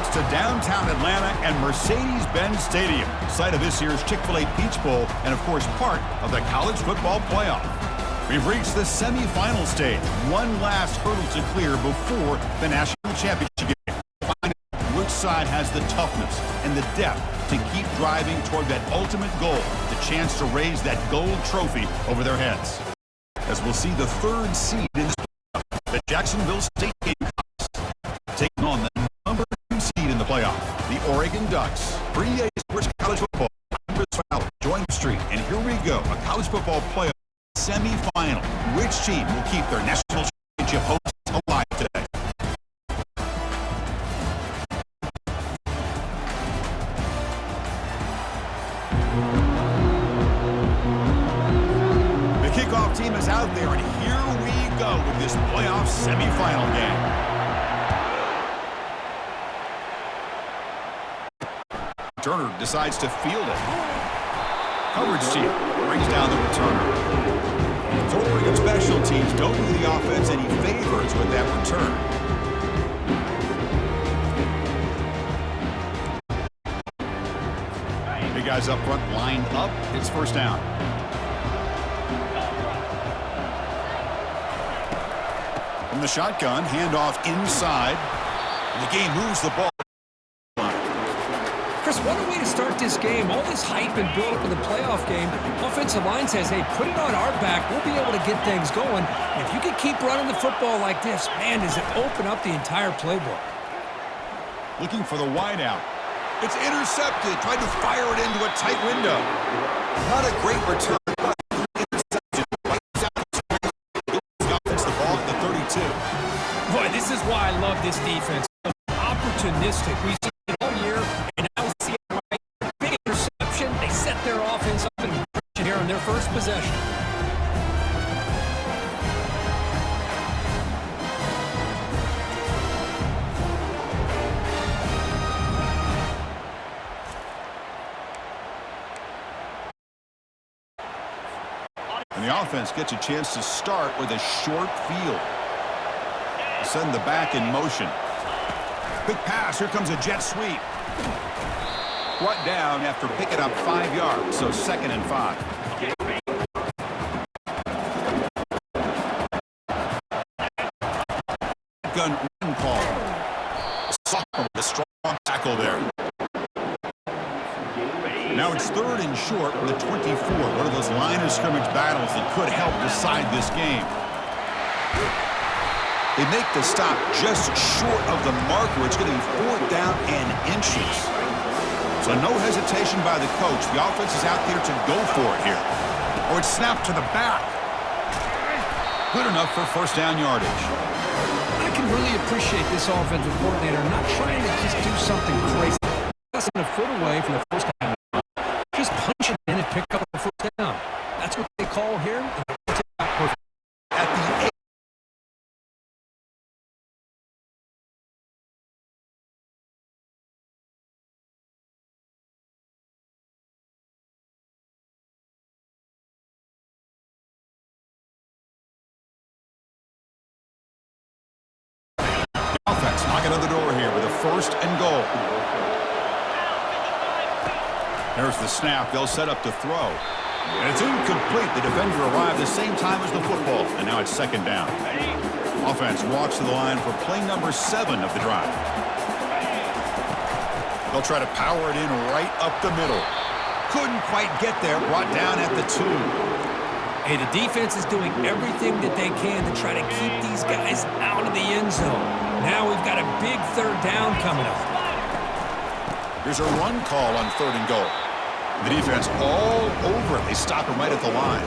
roots to downtown Atlanta and Mercedes-Benz Stadium, site of this year's Chick-fil-A Peach Bowl and, of course, part of the college football playoff. We've reached the semifinal stage, one last hurdle to clear before the national championship game. Find out which side has the toughness and the depth to keep driving toward that ultimate goal, the chance to raise that gold trophy over their heads. As we'll see the third seed in this playoff, the Jacksonville State Gamecocks taking on the number 2 seed in the playoff, the Oregon Ducks. For EA Sports College Football, I'm Chris Fowler, join the street, and here we go, a college football playoff semifinal. Which team will keep their national championship hopes alive today? The kickoff team is out there, and here we go with this playoff semifinal game. Turner decides to field it. Coverage team brings down the returner. So Oregon special teams don't do the offense any favors with that return. Big guys up front lined up. It's first down. From the shotgun, handoff inside. And the game moves the ball. Chris, what a way to start this game. All this hype and build-up in the playoff game. Offensive line says, hey, put it on our back. We'll be able to get things going. If you can keep running the football like this, man, does it open up the entire playbook. Looking for the wideout. It's intercepted. Tried to fire it into a tight window. Not a great return. Interception. Offense the ball at the 32. Boy, this is why I love this defense. Opportunistic. We've seen it all year, and now we see it right. Big interception. They set their offense up in motion here on their first possession. And the offense gets a chance to start with a short field. Send the back in motion. Quick pass. Here comes a jet sweep. Brought down after picking up 5 yards, so 2nd and 5. Gun run call. Sophomore with a strong tackle there. Now it's 3rd and short from the 24. One of those line of scrimmage battles that could help decide this game. They make the stop just short of the marker. It's going to be 4th down and inches. So no hesitation by the coach. The offense is out there to go for it here. Or it's snapped to the back. Good enough for 1st down yardage. I can really appreciate this offensive coordinator not trying to just do something crazy. Less than a foot away from the first down. Just punch it in and pick up the 1st down. That's what they call here. At the 8. Offense knocking on the door here with a 1st and goal. There's the snap. They'll set up to throw. And it's incomplete. The defender arrived the same time as the football. And now it's 2nd down. Offense walks to the line for play number 7 of the drive. They'll try to power it in right up the middle. Couldn't quite get there. Brought down at the 2. Hey, the defense is doing everything that they can to try to keep these guys out of the end zone. Now we've got a big 3rd down coming up. Here's a run call on 3rd and goal. The defense all over it. They stop him right at the line.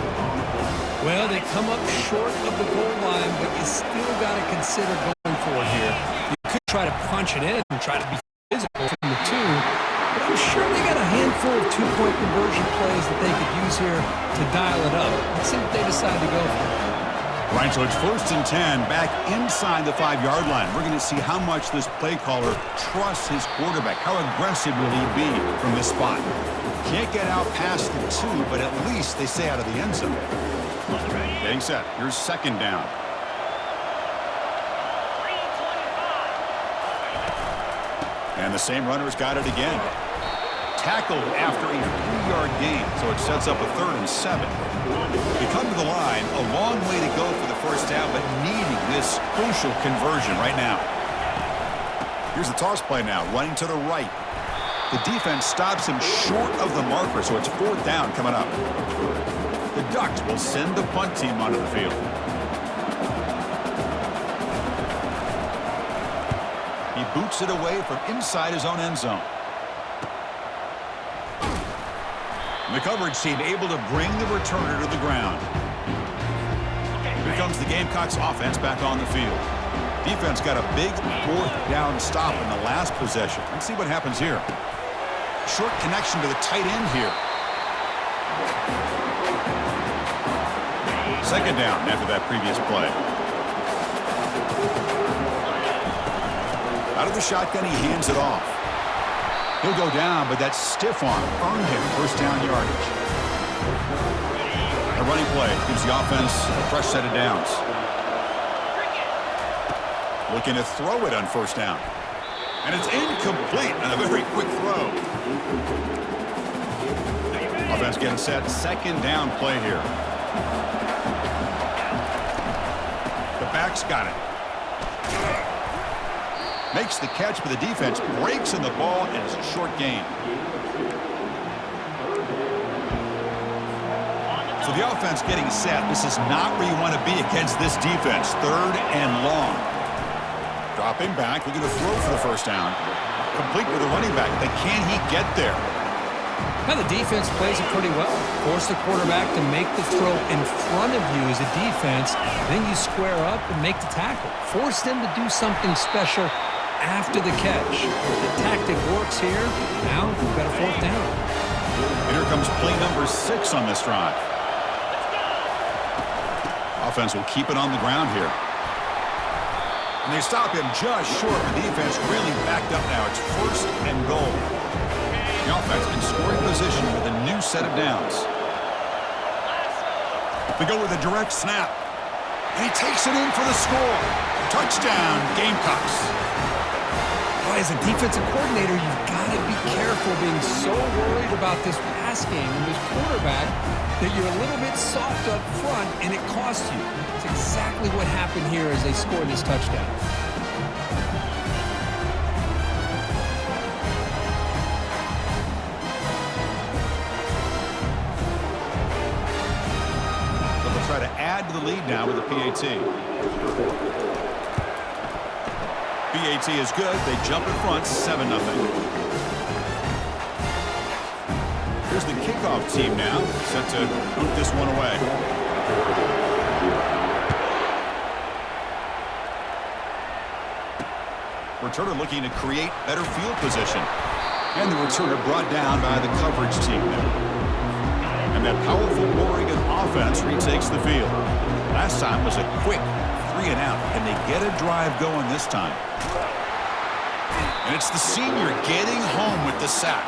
Well, they come up short of the goal line, but you still got to consider going for it here. You could try to punch it in and try to be physical from the 2, but I'm sure they got a handful of 2-point conversion plays that they could use here to dial it up. Let's see what they decide to go for. Right, so it's 1st and 10, back inside the 5-yard line. We're going to see how much this play caller trusts his quarterback. How aggressive will he be from this spot? Can't get out past the 2, but at least they stay out of the end zone. Getting set. Here's 2nd down. And the same runner's got it again. Tackled after a 3-yard gain, so it sets up a 3rd and 7. They come to the line, a long way to go for the first down, but needing this crucial conversion right now. Here's the toss play now, running to the right. The defense stops him short of the marker, so it's 4th down coming up. The Ducks will send the punt team onto the field. He boots it away from inside his own end zone. The coverage team able to bring the returner to the ground. Here comes the Gamecocks offense back on the field. Defense got a big 4th down stop in the last possession. Let's see what happens here. Short connection to the tight end here. 2nd down after that previous play. Out of the shotgun, he hands it off. He'll go down, but that stiff arm earned him 1st down yardage. A running play gives the offense a fresh set of downs. Looking to throw it on 1st down. And it's incomplete on a very quick throw. Offense getting set. 2nd down play here. The back's got it. Makes the catch, but the defense breaks in the ball, and it's a short gain. So the offense getting set. This is not where you want to be against this defense. 3rd and long. Dropping back, looking to throw for the 1st down. Complete with a running back, but can he get there? Now the defense plays it pretty well. Force the quarterback to make the throw in front of you as a defense. Then you square up and make the tackle. Force them to do something special after the catch. The tactic works here. Now we've got a 4th down. And here comes play number 6 on this drive. Offense will keep it on the ground here. And they stop him just short. The defense really backed up now. It's 1st and goal. The offense in scoring position with a new set of downs. They go with a direct snap. And he takes it in for the score. Touchdown, Gamecocks. As a defensive coordinator, you've got to be careful being so worried about this pass game and this quarterback that you're a little bit soft up front and it costs you. It's exactly what happened here as they scored this touchdown. They'll try to add to the lead now with a PAT. PAT is good. They jump in front, 7-0. Here's the kickoff team now, set to boot this one away. Returner looking to create better field position. And the returner brought down by the coverage team there. And that powerful Oregon offense retakes the field. Last time was a quick 3 and out. Can they get a drive going this time? And it's the senior getting home with the sack.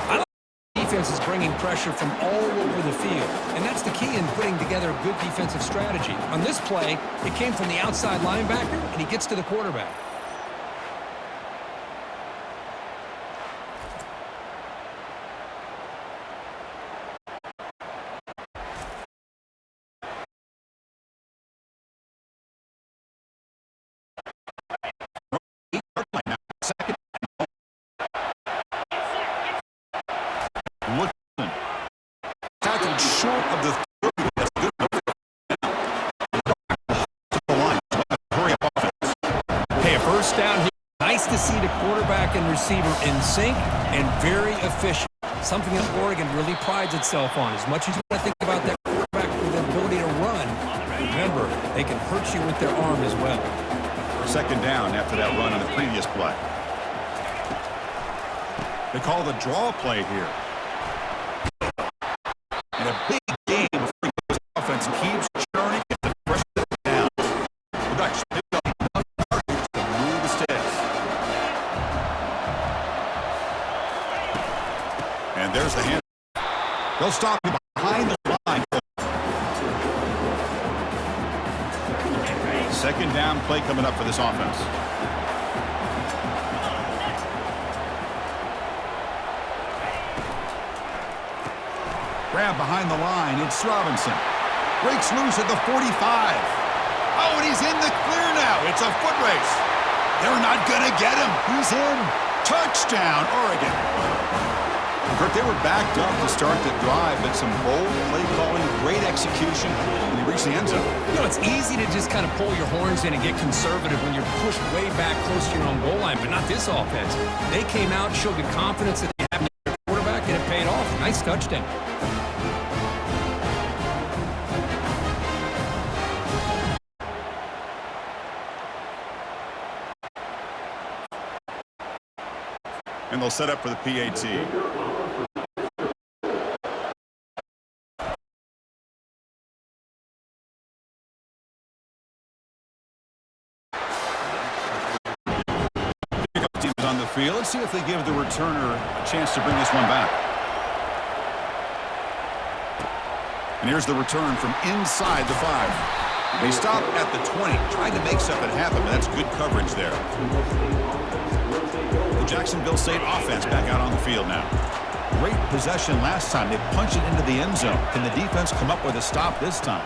I don't think the defense is bringing pressure from all over the field, and that's the key in putting together a good defensive strategy. On this play, it came from the outside linebacker, and he gets to the quarterback. Tackled short of the 30. That's good enough. Hurry up offense. Okay, a 1st down here. Nice to see the quarterback and receiver in sync and very efficient. Something that Oregon really prides itself on. As much as you want to think about that quarterback with the ability to run, remember, they can hurt you with their arm as well. 2nd down after that run on the previous play. They call the draw play here. And a big game before the offense keeps churning at the first down. The Ducks pick up enough yards to move the sticks. And there's the hand. They'll stop you behind the line. 2nd down play coming up for this offense. Grab behind the line. It's Robinson. Breaks loose at the 45. Oh, and he's in the clear now. It's a foot race. They're not going to get him. He's in. Touchdown, Oregon. Kurt, they were backed up to start the drive, but some bold play calling, great execution, and they reached the end zone. You know, it's easy to just kind of pull your horns in and get conservative when you're pushed way back close to your own goal line, but not this offense. They came out, showed the confidence that they have in their quarterback, and it paid off. Nice touchdown. And they'll set up for the PAT. Teams on the field. Let's see if they give the returner a chance to bring this one back. And here's the return from inside the 5. They stop at the 20, trying to make something happen, but that's good coverage there. The Jacksonville State offense back out on the field now. Great possession last time. They punch it into the end zone. Can the defense come up with a stop this time?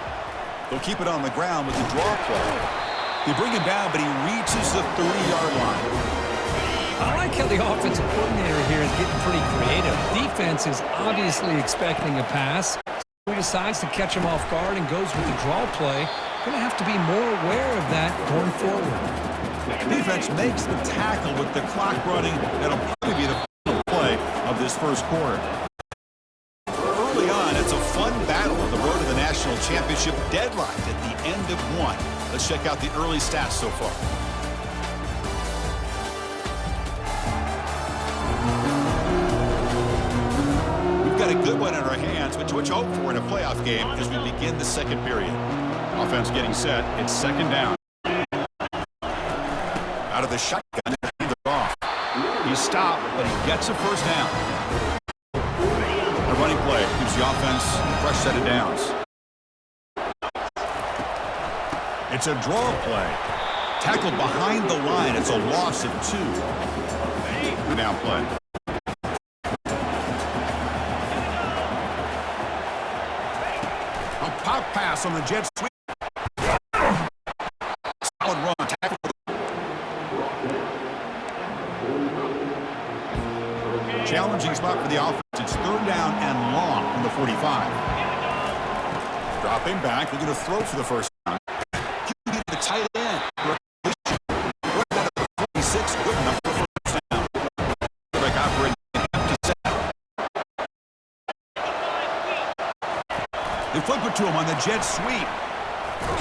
They'll keep it on the ground with the draw play. They bring him down, but he reaches the 30-yard line. I like how the offensive coordinator here is getting pretty creative. Defense is obviously expecting a pass. He decides to catch him off guard and goes with the draw play. Going to have to be more aware of that going forward. Defense makes the tackle with the clock running. That'll probably be the final play of this first quarter. Early on, it's a fun battle on the road to the national championship, deadlocked at the end of one. Let's check out the early stats so far. We've got a good one in our hands, which hope for in a playoff game as we begin the second period. Offense getting set. It's second down. Out of the shotgun, hands it off. He stopped, but he gets a first down. The running play gives the offense a fresh set of downs. It's a draw play. Tackled behind the line. It's a loss of 2. Down play. A pop pass on the jet sweep. Solid run. Tackle. Challenging spot for the offense. It's third down and long from the 45. Dropping back. They're going to throw for the first down. The tight end. Right out of the 46. Good enough for first down. Quarterback operating to set. They flip it to him on the jet sweep.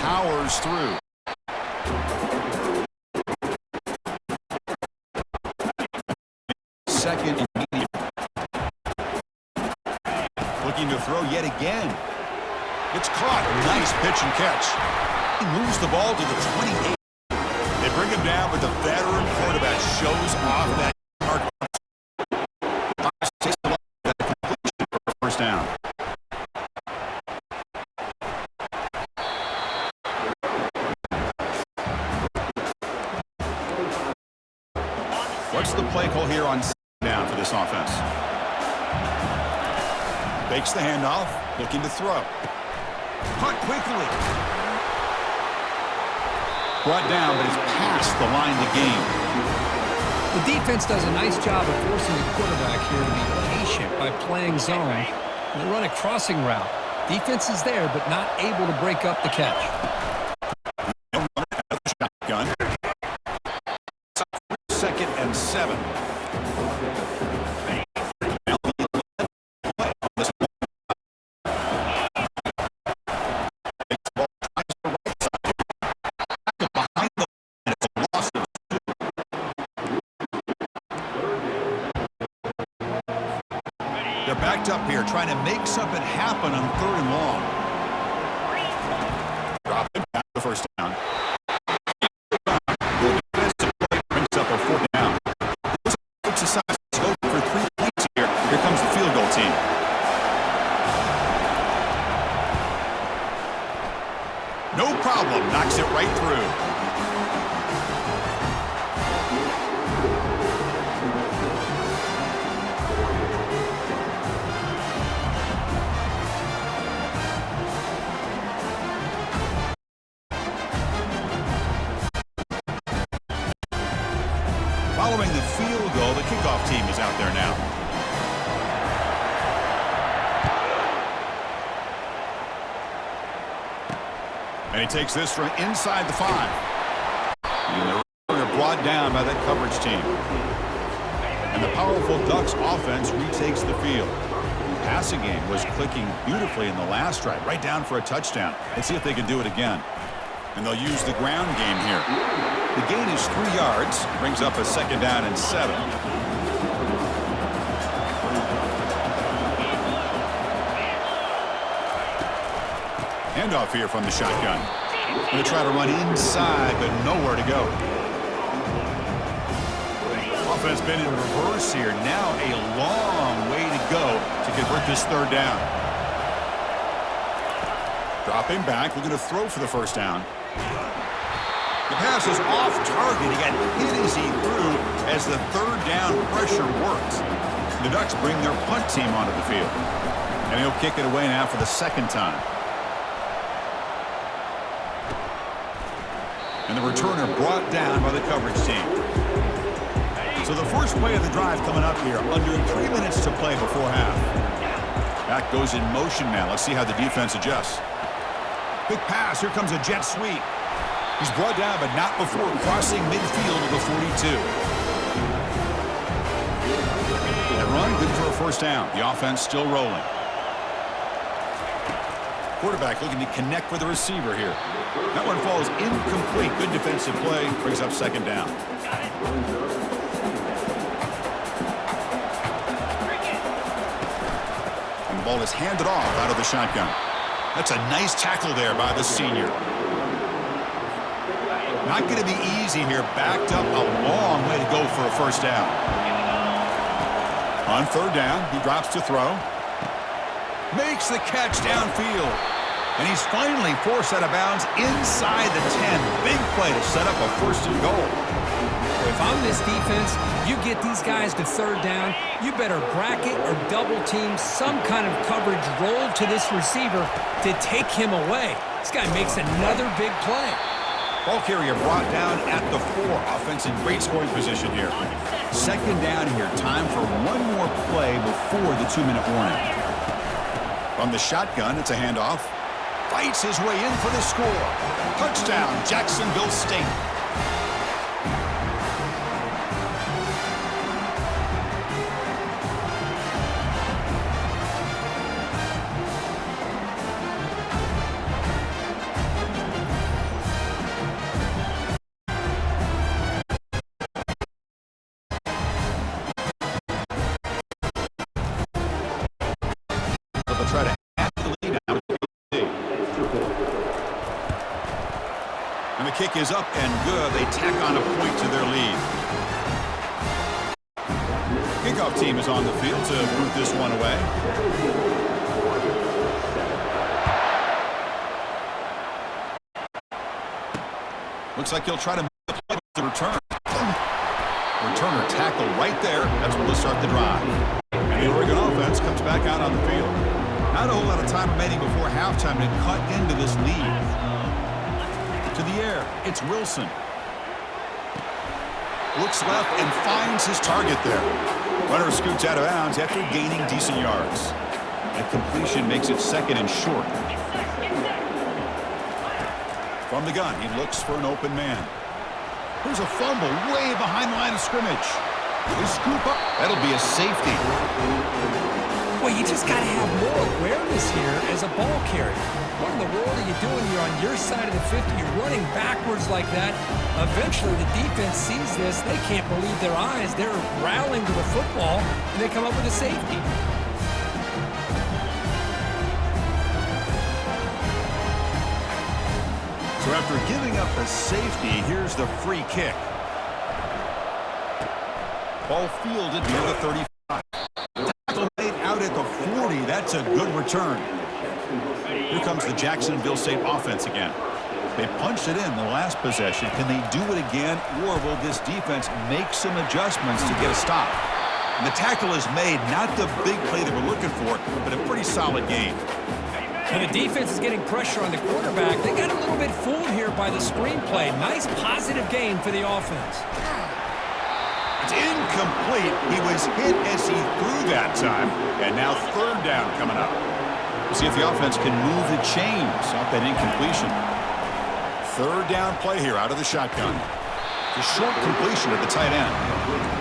Powers through. Second and medium. Looking to throw yet again. It's caught. Nice pitch and catch. He moves the ball to the 28. They bring him down, but the veteran quarterback shows off that mark. Takes the that completion for a first down. What's the play call here on down for this offense? Fakes the handoff, looking to throw. Caught quickly. Brought down, but it's past the line to gain. The defense does a nice job of forcing the quarterback here to be patient by playing zone. They run a crossing route. Defense is there, but not able to break up the catch. Shotgun. Second and 7. They're backed up here, trying to make something happen on third and long. Drop it back to the first down. The defensive play brings up a fourth down. Exercise go for 3 points here. Here comes the field goal team. No problem. Knocks it right through. Following the field goal, the kickoff team is out there now. And he takes this from inside the 5. And they're brought down by that coverage team. And the powerful Ducks offense retakes the field. The passing game was clicking beautifully in the last drive, right down for a touchdown. Let's see if they can do it again. And they'll use the ground game here. The gain is 3 yards, brings up a 2nd down and 7. Handoff here from the shotgun. Going to try to run inside, but nowhere to go. Offense been in reverse here. Now a long way to go to convert this 3rd down. Dropping back, looking to throw for the 1st down. The pass is off target. He got hit as he threw as the 3rd down pressure worked. The Ducks bring their punt team onto the field. And he'll kick it away now for the 2nd time. And the returner brought down by the coverage team. So the first play of the drive coming up here. Under 3 minutes to play before half. Back goes in motion now. Let's see how the defense adjusts. Big pass. Here comes a jet sweep. He's brought down, but not before crossing midfield of the 42. That run, good for a 1st down. The offense still rolling. Quarterback looking to connect with the receiver here. That one falls incomplete. Good defensive play. Brings up 2nd down. And the ball is handed off out of the shotgun. That's a nice tackle there by the senior. Not going to be easy here. Backed up a long way to go for a 1st down. On 3rd down, he drops to throw. Makes the catch downfield. And he's finally forced out of bounds inside the 10. Big play to set up a 1st and goal. If I'm this defense, you get these guys to 3rd down, you better bracket or double team some kind of coverage roll to this receiver to take him away. This guy makes another big play. Ball carrier brought down at the 4. Offense in great scoring position here. 2nd down here. Time for one more play before the 2-minute warning. From the shotgun, it's a handoff. Fights his way in for the score. Touchdown, Jacksonville State. They'll try to add the lead now. And the kick is up and good. They tack on a point to their lead. Kickoff team is on the field to root this one away. Looks like he'll try to make the play with the return. Returner tackle right there. That's where they'll start the drive. And the Oregon offense comes back out on the field. Not a whole lot of time remaining before halftime to cut into this lead. To the air, it's Wilson. Looks left and finds his target there. Runner scoots out of bounds after gaining decent yards. The completion makes it 2nd and short. From the gun, he looks for an open man. There's a fumble way behind the line of scrimmage. They scoop up. That'll be a safety. Well, you just got to have more awareness here as a ball carrier. What in the world are you doing? You're on your side of the 50. You're running backwards like that. Eventually, the defense sees this. They can't believe their eyes. They're rallying to the football, and they come up with a safety. So after giving up a safety, here's the free kick. Ball fielded near the 35. Tackle made out at the 40. That's a good return. Here comes the Jacksonville State offense again. They punched it in the last possession. Can they do it again, or will this defense make some adjustments to get a stop? And the tackle is made, not the big play that we're looking for, but a pretty solid game. And the defense is getting pressure on the quarterback. They got a little bit fooled here by the screenplay. Nice positive gain for the offense. It's incomplete. He was hit as he threw that time. And now third down coming up. We'll see if the offense can move the chains off that incompletion. Third down play here out of the shotgun. The short completion of the tight end.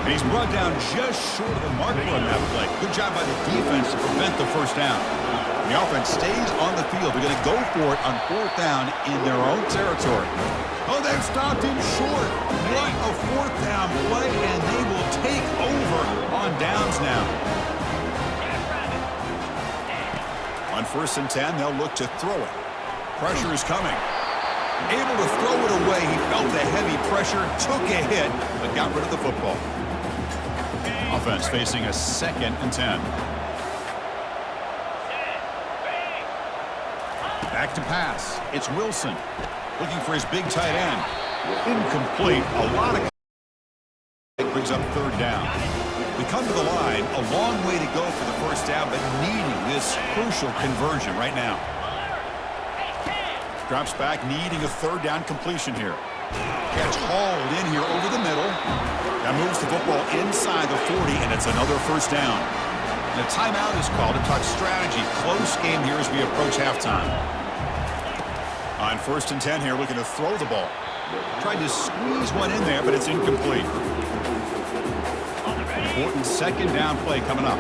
And he's brought down just short of the marker on that play. Good job by the defense to prevent the first down. The offense stays on the field. They're going to go for it on fourth down in their own territory. Oh, they've stopped him short. What a fourth down play, and they will take over on downs now. On 1st and 10, they'll look to throw it. Pressure is coming. Able to throw it away. He felt the heavy pressure, took a hit, but got rid of the football. Offense facing a 2nd and 10. Back to pass. It's Wilson looking for his big tight end. Incomplete. A lot of brings up third down. We come to the line. A long way to go for the first down, but needing this crucial conversion right now. Drops back, needing a third down completion here. Catch hauled in here over the middle. That moves the football inside the 40, and it's another first down. And a timeout is called to talk strategy. Close game here as we approach halftime. On 1st and 10 here, looking to throw the ball. Tried to squeeze one in there, but it's incomplete. Important 2nd down play coming up.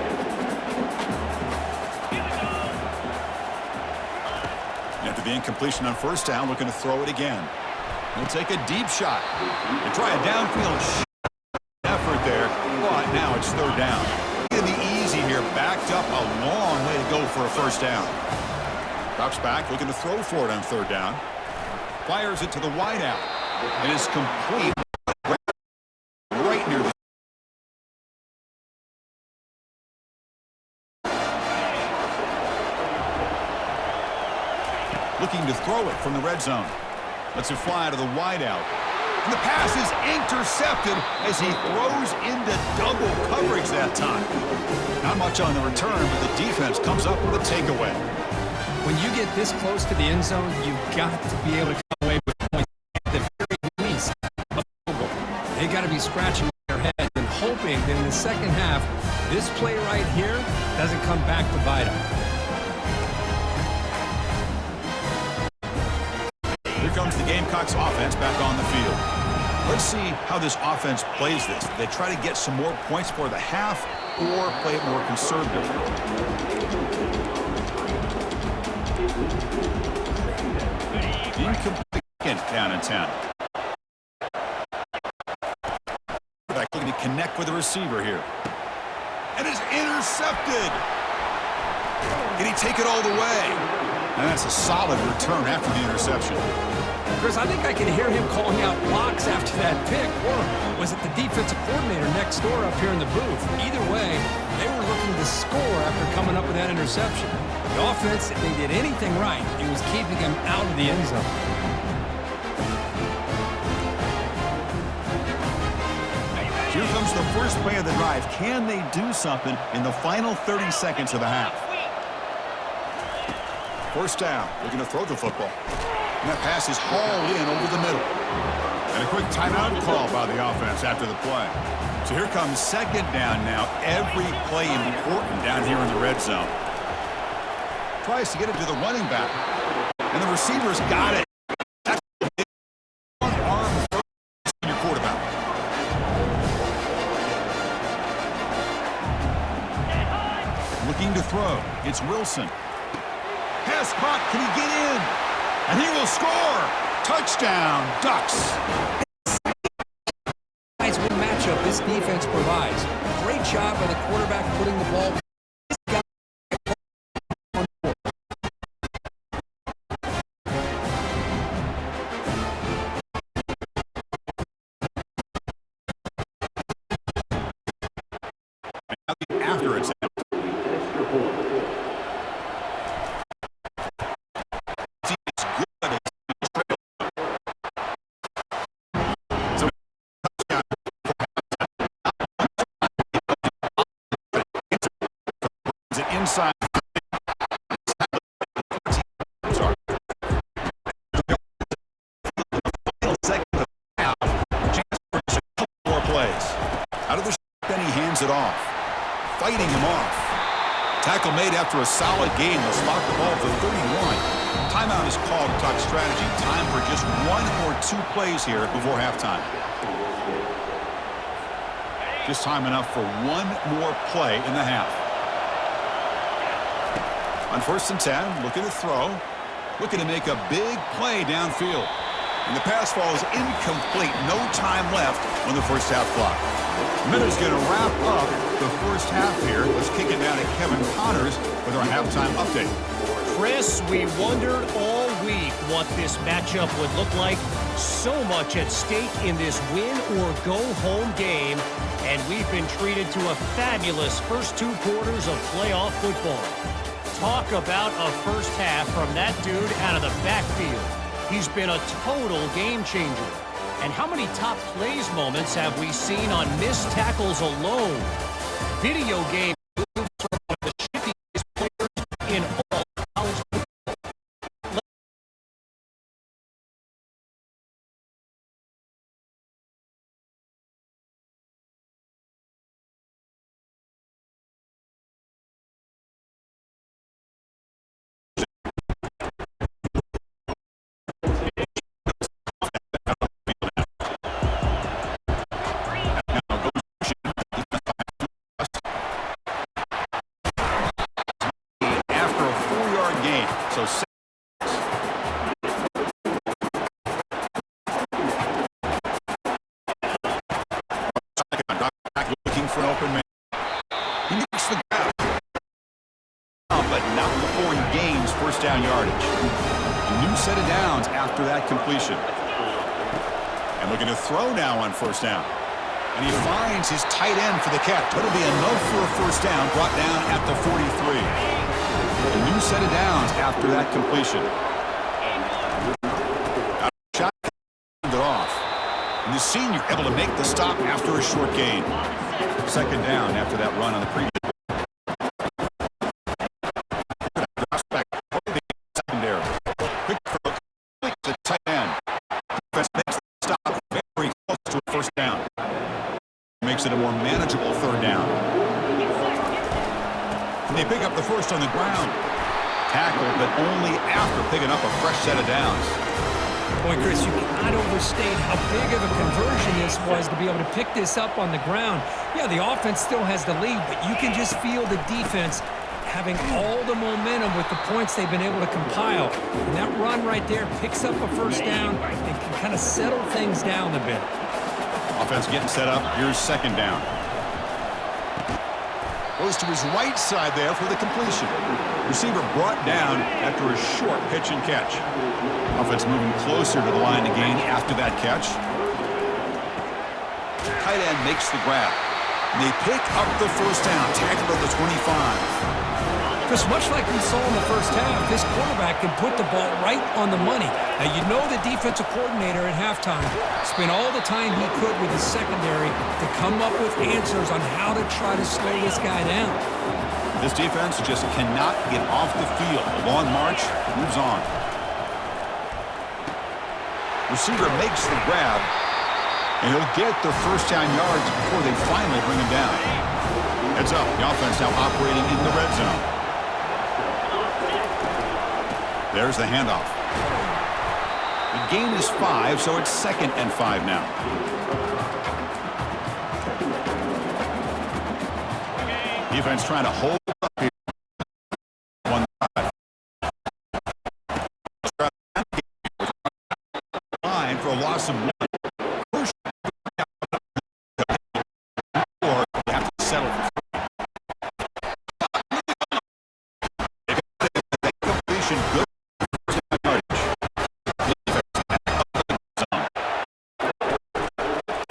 After the incompletion on 1st down, looking to throw it again. He'll take a deep shot. And try a downfield effort there, but now it's third down. Going to be easy here, backed up a long way to go for a first down. Drops back, looking to throw for it on third down. Fires it to the wideout. It is complete. Right near the looking to throw it from the red zone. Lets it fly to the wideout. And the pass is intercepted as he throws into double coverage that time. Not much on the return, but the defense comes up with a takeaway. When you get this close to the end zone, you've got to be able to come away with points at the very least. They got to be scratching their heads and hoping that in the second half, this play right here doesn't come back to bite them. Here comes the Gamecocks offense back on the field. Let's see how this offense plays this. They try to get some more points for the half or play it more conservative. Incomplete, down and 10. Back looking to connect with the receiver here. And it's intercepted. Can he take it all the way? And that's a solid return after the interception. Chris, I think I can hear him calling out blocks after that pick. Or was it the defensive coordinator next door up here in the booth? Either way, they were looking to score after coming up with that interception. The offense, if they did anything right, it was keeping him out of the end zone. Here comes the first play of the drive. Can they do something in the final 30 seconds of the half? First down, looking to throw the football. And that pass is hauled in over the middle. And a quick timeout call by the offense after the play. So here comes 2nd down now. Every play important down here in the red zone. Tries to get it to the running back. And the receiver's got it. That's a big arm from your quarterback. Looking to throw. It's Wilson. Pass caught. Can he get in? And he will score. Touchdown, Ducks. Nice win matchup this defense provides. Great job by the quarterback putting the ball. After it's fighting him off. Tackle made after a solid game. They'll spot the ball for 31. Timeout is called to talk strategy. Time for just 1 or 2 plays here before halftime. Just time enough for 1 more play in the half. On 1st and 10, looking to throw. Looking to make a big play downfield. And the pass falls incomplete. No time left on the first half clock. Minuta's going to wrap up the first half here. Let's kick it down to Kevin Connors with our halftime update. Chris, we wondered all week what this matchup would look like. So much at stake in this win-or-go-home game. And we've been treated to a fabulous first 2 quarters of playoff football. Talk about a first half from that dude out of the backfield. He's been a total game changer. And how many top plays moments have we seen on missed tackles alone? Video game moves from one of the shiftiest players in all college football. Looking for an open man. He makes the grab. But not before he gains first down yardage. A new set of downs after that completion. And looking to throw now on first down. And he finds his tight end for the catch. It'll be enough for a first down, brought down at the 43. A new set of downs after that completion. Shot it off. And the senior able to make the stop after a short gain. Second down after that run on the previous. Secondary. Quick throw. The tight end. Defense makes the stop very close to a first down. Makes it a more manageable third down. And they pick up the first on the ground. Tackle, but only after picking up a fresh set of downs. Boy, Chris, you cannot overstate how big of a conversion this was to be able to pick this up on the ground. Yeah, the offense still has the lead, but you can just feel the defense having all the momentum with the points they've been able to compile. And that run right there picks up a first down and can kind of settle things down a bit. Offense getting set up. Here's second down. Goes to his right side there for the completion. Receiver brought down after a short pitch and catch. Offense moving closer to the line to gain after that catch. Tight end makes the grab. And they pick up the first down. Tackle at the 25. Chris, much like we saw in the first half, this quarterback can put the ball right on the money. Now, you know the defensive coordinator at halftime spent all the time he could with his secondary to come up with answers on how to try to slow this guy down. This defense just cannot get off the field. The long march moves on. Receiver makes the grab, and he'll get the first down yards before they finally bring him down. Heads up, the offense now operating in the red zone. There's the handoff. The gain is 5, so it's 2nd and 5 now. Defense trying to hold up here. 1-5. Line for a loss of 1. Or you have to settle for 3. Completion good.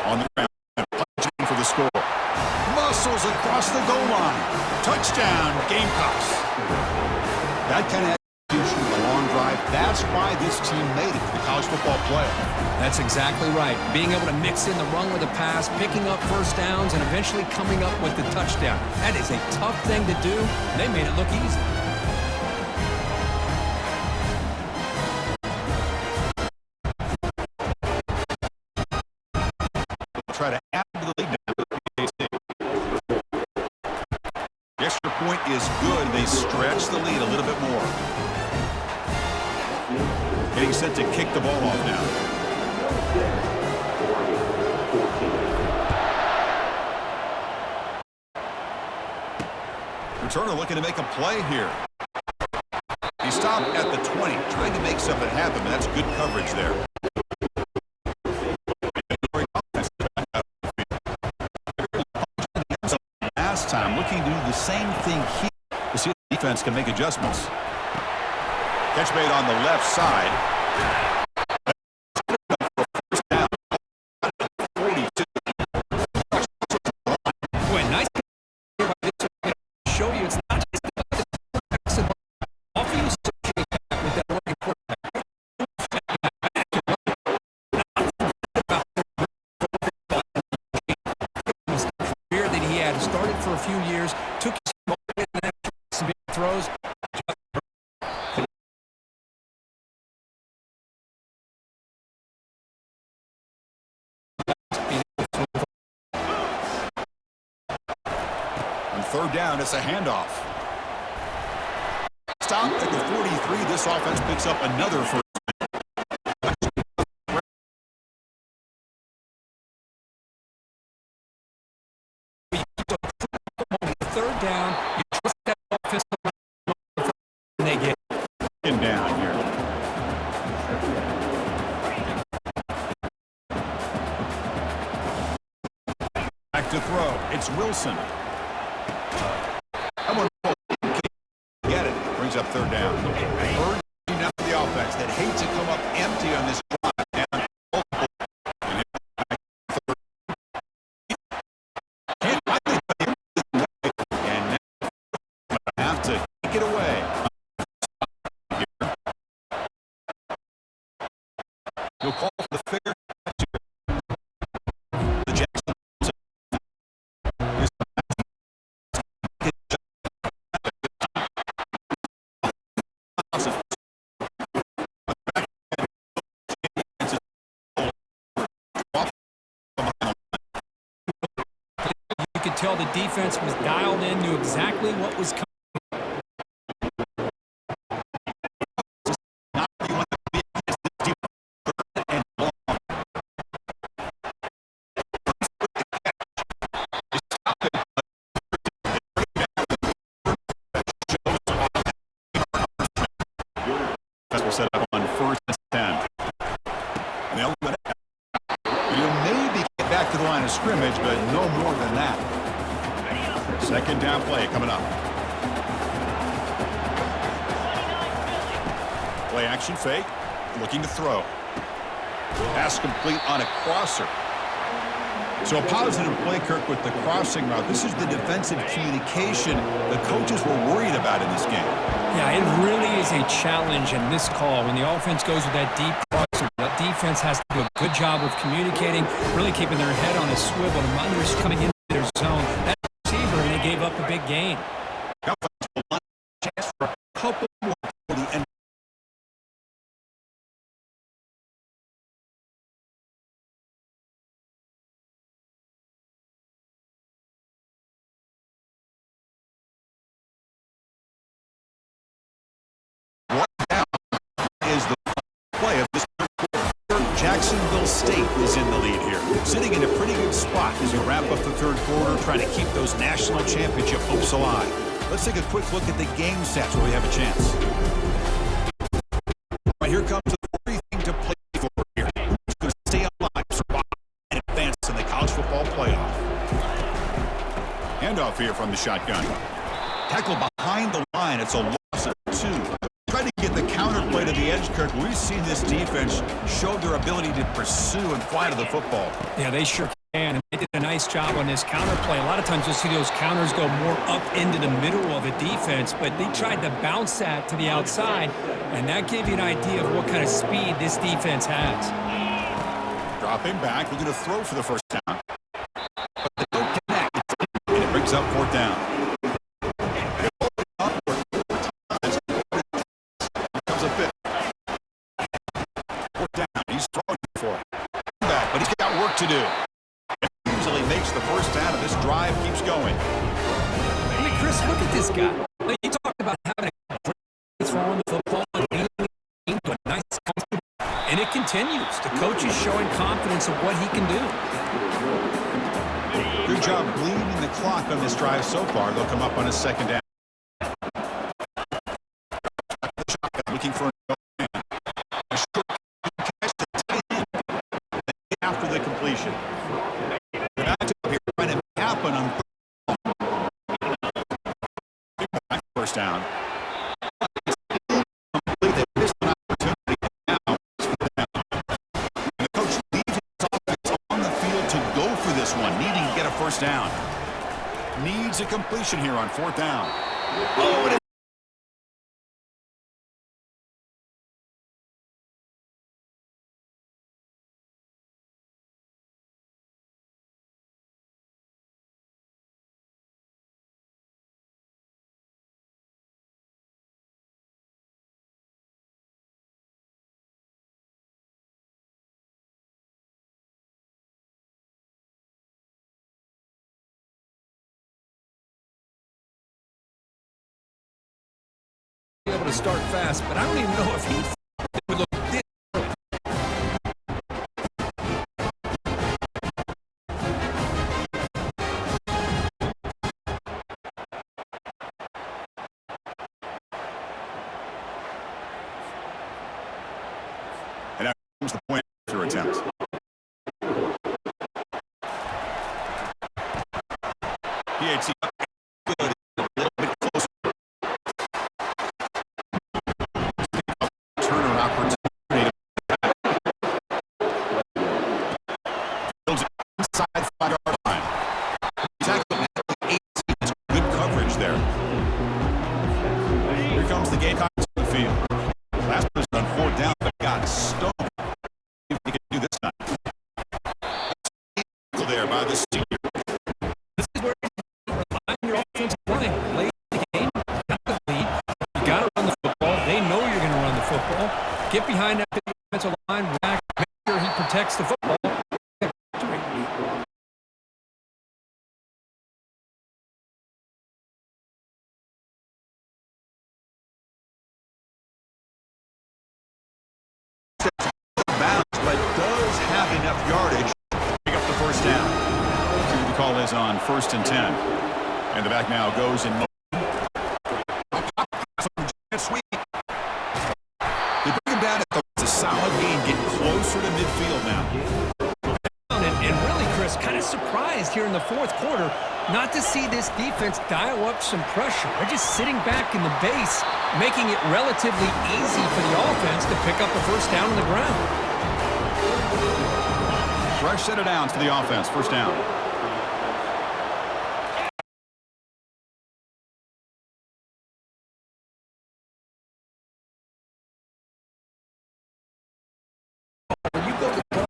On the ground, punching for the score. Muscles across the goal line. Touchdown, Gamecocks. That kind of execution with a long drive, that's why this team made it to the college football playoff. That's exactly right. Being able to mix in the run with the pass, picking up first downs, and eventually coming up with the touchdown. That is a tough thing to do. They made it look easy. Try to add to the lead now. set to kick the ball off now. Returner looking to make a play here. He stopped at the 20, trying to make something happen, but that's good coverage there. Last time, looking to do the same thing here. We'll see if the defense can make adjustments. Catch made on the left side. Boy, nice. Show you it's not just about the off you associate back with that working quarterback. Career that he had started for a few years, took his some big throws. Third down, it's a handoff. Stop at the 43. This offense picks up another first. Third down, you trust that offense and they get down here. Back to throw. It's Wilson. Get it. Brings up third down. Third down for the offense that hates to come up empty on this drive. And now have to kick it away. He'll call for the fair. The Jackson. You could tell the defense was dialed in, knew exactly what was coming. Set up on first and 10. And they'll maybe get back to the line of scrimmage, but no more than that. Second down play coming up. Play action fake, looking to throw. Pass complete on a crosser. So a positive play, Kirk, with the crossing route. This is the defensive communication the coaches were worried about in this game. Yeah, it really is a challenge in this call when the offense goes with that deep crossing. The defense has to do a good job of communicating, really keeping their head on a swivel. The runners coming into their zone. That receiver, and they gave up a big gain. Chance for a couple more for the end. Jacksonville State is in the lead here, sitting in a pretty good spot as you wrap up the third quarter, trying to keep those national championship hopes alive. Let's take a quick look at the game stats where we have a chance. Right, here comes everything to play for here. Who's going to stay alive, survive, and advance in the college football playoff? Handoff here from the shotgun. Tackle behind the line. It's a loss of 2. Try to get the counter play to the edge, Kirk. We've seen this defense show their ability to pursue and fly to the football. Yeah, they sure can. And they did a nice job on this counter play. A lot of times you'll see those counters go more up into the middle of a defense, but they tried to bounce that to the outside, and that gave you an idea of what kind of speed this defense has. Dropping back, looking to throw for the first down. But they don't connect, and it brings up fourth down. To do. Usually makes the first down, and this drive keeps going. I mean, Chris, look at this guy. You talk about having a great throw in the football and a nice And it continues. The coach is showing confidence of what he can do. Good job bleeding the clock on this drive so far. They'll come up on a second down. Looking for a short catch to tight end after the completion. Back to here, trying to happen on first down. They missed an opportunity now. The coach leaves his offense on the field to go for this one, needing to get a first down. Needs a completion here on fourth down. Oh, it is. Able to start fast, but I don't even know if he would look this. And that comes the point after attempt. PAT good, a little bit closer. Turner opportunity. Builds it inside the 5-yard line. He's actually at 18. Good coverage there. Here comes the Gamecocks on the field. Last person on fourth down, but got stoned. If he can do this time. There by the senior. This is where you rely on your offensive line. Late in the game, got the lead. You got to run the football. They know you're going to run the football. Get behind that defensive line, back, make sure he protects the football. Bounce, but does have enough yardage to pick up the first down. See what the call is on 1st and 10. And the back now goes in motion. Sweep. They bring him down. It's a solid gain. Get closer to midfield now. And really, Chris, kind of surprised here in the fourth quarter not to see this defense dial up some pressure. They're just sitting back in the base, making it relatively easy for the offense to pick up a first down on the ground. Fresh set of downs for the offense. First down. You go to the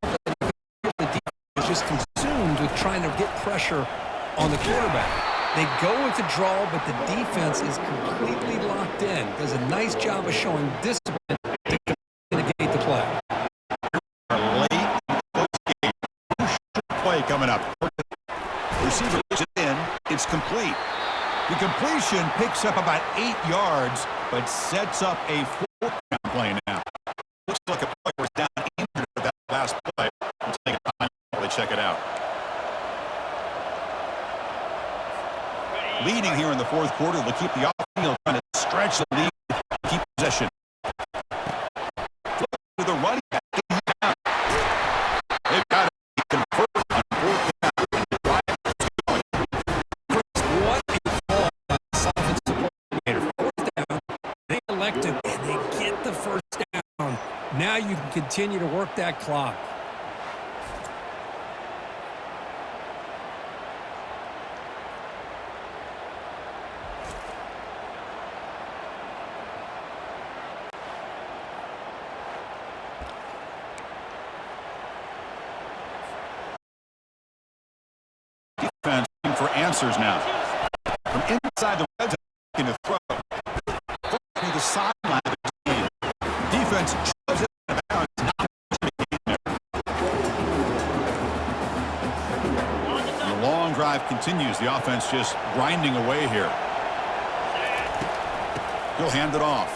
defense is just consumed with trying to get pressure on the quarterback. They go with the draw, but the defense is completely locked in. Does a nice job of showing discipline to negate the play. Late play coming up. Receiver is in. It's complete. The completion picks up about 8 yards, but sets up a 4th-down play now. Looks like a play was down injured for that last play. We'll take a time while they check it out. Leading here in the fourth quarter, they'll keep the off-field trying to stretch the lead, keep possession. Flip to the running back. They've got to convert on 4th down. What a call by this offensive coordinator. 4th down, they elected, and they get the first down. Now you can continue to work that clock. Defense looking for answers now. From inside the red zone to throw. To the sideline of the team. Defense shoves it out of bounds. The long drive continues. The offense just grinding away here. He'll hand it off.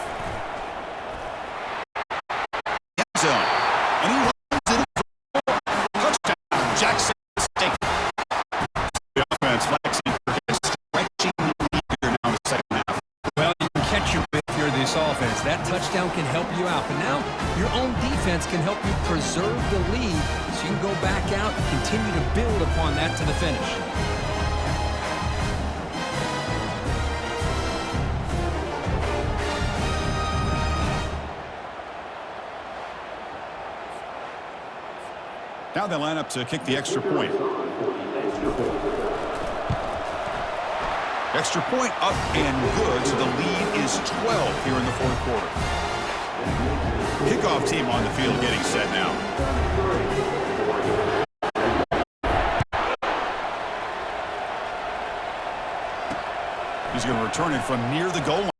End zone. And he runs it in. Touchdown, Jackson State. The offense flexing for his stretching the lead here now in the second half. Well, you can catch your breath here, this offense. That touchdown can help you out. But now your own defense can help you preserve the lead so you can go back out and continue to build upon that to the finish. Now they line up to kick the extra point. Extra point up and good, so the lead is 12 here in the fourth quarter. Kickoff team on the field getting set now. He's going to return it from near the goal line.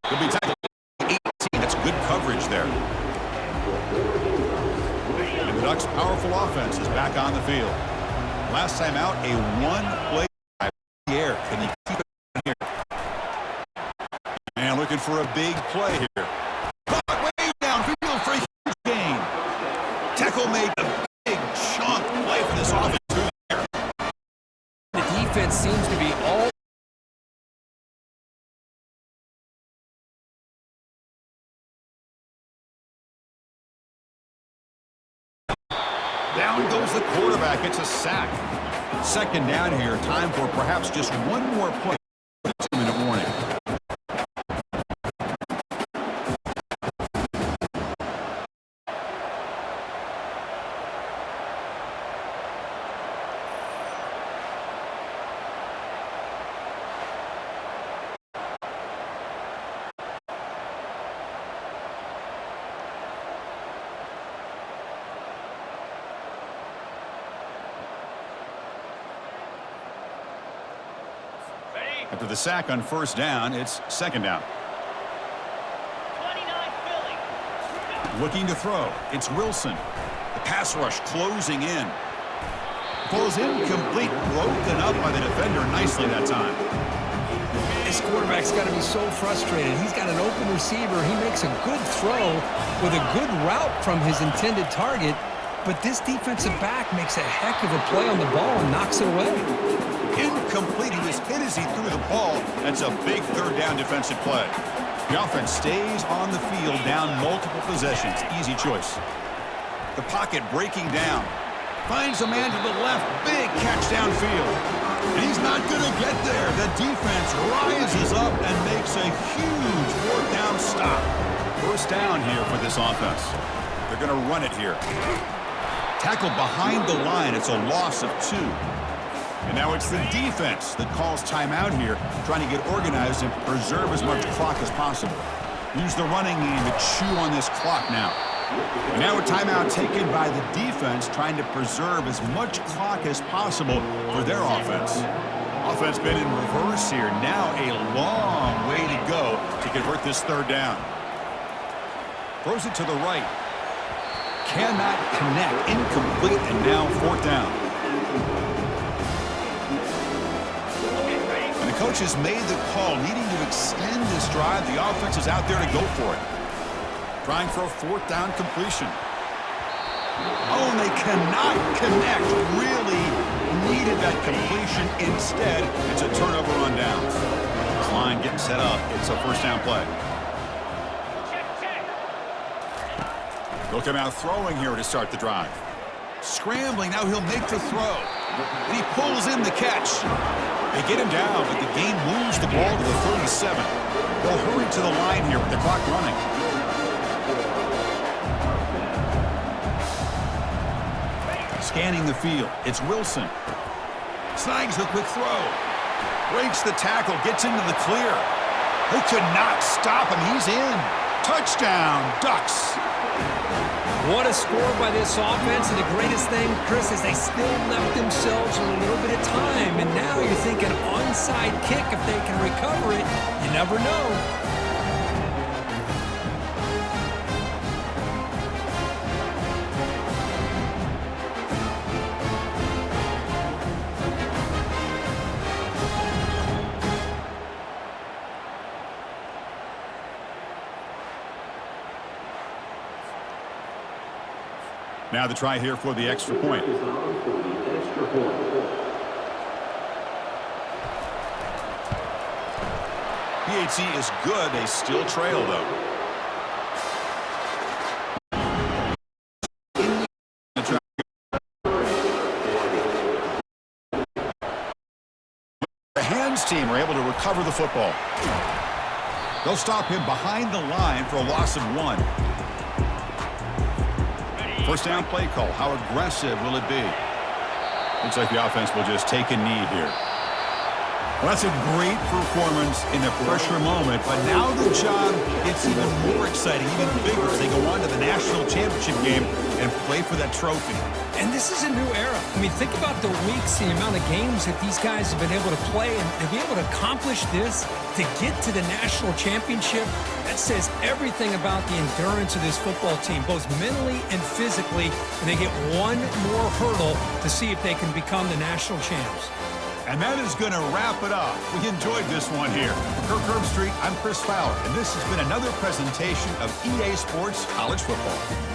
He'll be tackled 18. That's good coverage there. And the Ducks' powerful offense is back on the field. Last time out, a one-play drive in the air. Can he keep it here? And looking for a big play here. Caught way downfield for a huge gain. Tackle made a big chunk play for this offense through the air. The defense seems to be all down goes the quarterback. It's a sack. Second down here. Time for perhaps just one more play. 2-minute warning. After the sack on first down, it's second down. 29 Philly. Looking to throw. It's Wilson. The pass rush closing in. Pulls incomplete, broken up by the defender nicely that time. This quarterback's got to be so frustrated. He's got an open receiver. He makes a good throw with a good route from his intended target, but this defensive back makes a heck of a play on the ball and knocks it away. Incomplete. He was hit as he threw the ball. That's a big third down defensive play. The offense stays on the field down multiple possessions. Easy choice. The pocket breaking down. Finds a man to the left. Big catch downfield. And he's not going to get there. The defense rises up and makes a huge fourth down stop. First down here for this offense. They're going to run it here. Tackled behind the line. It's a loss of 2. And now it's the defense that calls timeout here, trying to get organized and preserve as much clock as possible. Use the running game to chew on this clock now. And now a timeout taken by the defense, trying to preserve as much clock as possible for their offense. Offense been in reverse here. Now a long way to go to convert this third down. Throws it to the right. Cannot connect. Incomplete, and now fourth down. Coach has made the call, needing to extend this drive. The offense is out there to go for it. Trying for a fourth down completion. Oh, and they cannot connect. Really needed that completion. Instead, it's a turnover on downs. This line getting set up. It's a first down play. They'll come out throwing here to start the drive. Scrambling, now he'll make the throw. And he pulls in the catch. They get him down, but the game moves the ball to the 37. They'll hurry to the line here with the clock running. Scanning the field, it's Wilson. Snags the quick throw. Breaks the tackle, gets into the clear. They could not stop him, he's in. Touchdown, Ducks. What a score by this offense, and the greatest thing, Chris, is they still left themselves a little bit of time, and now you're thinking onside kick if they can recover it. You never know. Now the try here for the extra point. PHC is good. They still trail, though. The hands team are able to recover the football. They'll stop him behind the line for a loss of 1. First down play call. How aggressive will it be? Looks like the offense will just take a knee here. Well, that's a great performance in a pressure moment, but now the job gets even more exciting, even bigger as they go on to the national championship game and play for that trophy. And this is a new era. I mean, think about the weeks, the amount of games that these guys have been able to play, and to be able to accomplish this, to get to the national championship, that says everything about the endurance of this football team, both mentally and physically, and they get one more hurdle to see if they can become the national champs. And that is going to wrap it up. We enjoyed this one here. For Kirk Herbstreit, I'm Chris Fowler, and this has been another presentation of EA Sports College Football.